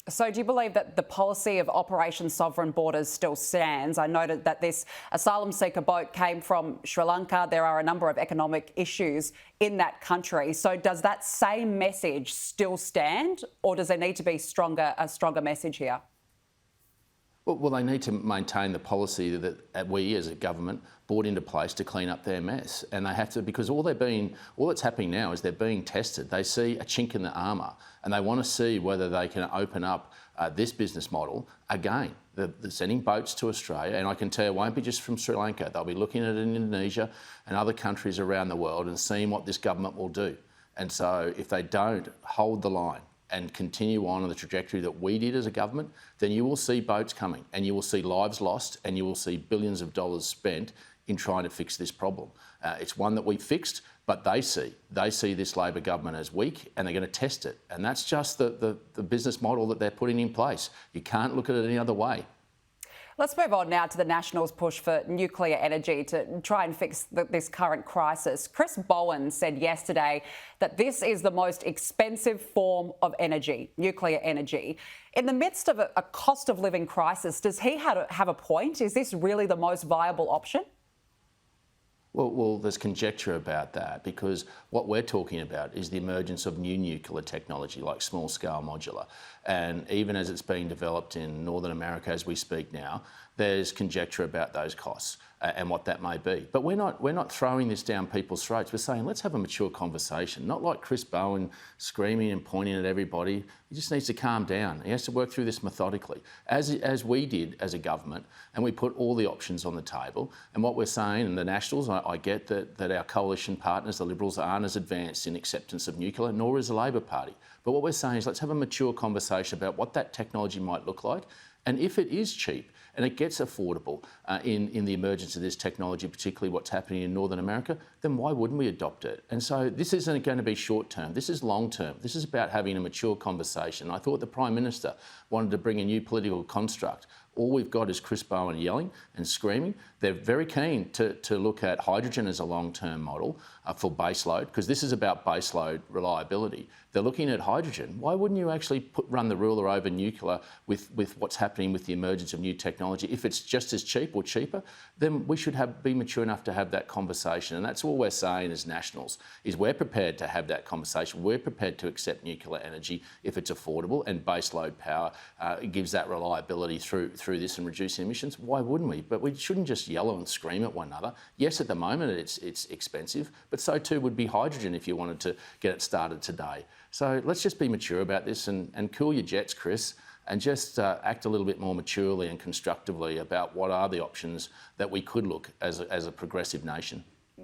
So do you believe that the policy of Operation Sovereign Borders still stands? I noted that this asylum seeker boat came from Sri Lanka. There are a number of economic issues in that country. So does that same message still stand, or does there need to be a stronger message here? Well, they need to maintain the policy that we as a government brought into place to clean up their mess. And they have to, because all that's happening now is they're being tested. They see a chink in the armour and they want to see whether they can open up this business model again. They're sending boats to Australia, and I can tell you it won't be just from Sri Lanka. They'll be looking at it in Indonesia and other countries around the world and seeing what this government will do. And so if they don't hold the line and continue on the trajectory that we did as a government, then you will see boats coming and you will see lives lost and you will see billions of dollars spent in trying to fix this problem. It's one that we fixed, but they see this Labor government as weak and they're going to test it. And that's just the business model that they're putting in place. You can't look at it any other way. Let's move on now to the Nationals' push for nuclear energy to try and fix this current crisis. Mr Bowen said yesterday that this is the most expensive form of energy, nuclear energy. In the midst of a cost of living crisis, does he have a point? Is this really the most viable option? Well, there's conjecture about that because what we're talking about is the emergence of new nuclear technology like small-scale modular. And even as it's being developed in Northern America as we speak now, there's conjecture about those costs and what that may be. But we're not throwing this down people's throats. We're saying let's have a mature conversation, not like Mr Bowen screaming and pointing at everybody. He just needs to calm down. He has to work through this methodically, as we did as a government, and we put all the options on the table. And what we're saying, and the Nationals, I get that our coalition partners, the Liberals, aren't as advanced in acceptance of nuclear, nor is the Labor Party. But what we're saying is let's have a mature conversation about what that technology might look like. And if it is cheap and it gets affordable in the emergence of this technology, particularly what's happening in Northern America, then why wouldn't we adopt it? And so this isn't going to be short term. This is long term. This is about having a mature conversation. I thought the Prime Minister wanted to bring a new political construct. All we've got is Mr Bowen yelling and screaming. They're very keen to look at hydrogen as a long-term model for baseload, because this is about baseload reliability. They're looking at hydrogen. Why wouldn't you actually run the ruler over nuclear with what's happening with the emergence of new technology? If it's just as cheap or cheaper, then we should be mature enough to have that conversation. And that's all we're saying as Nationals, is we're prepared to have that conversation. We're prepared to accept nuclear energy if it's affordable and baseload power gives that reliability through this and reducing emissions. Why wouldn't we? But we shouldn't just yell and scream at one another. Yes, at the moment it's expensive, but so too would be hydrogen if you wanted to get it started today. So let's just be mature about this and cool your jets, Chris, and just act a little bit more maturely and constructively about what are the options that we could look as a progressive nation.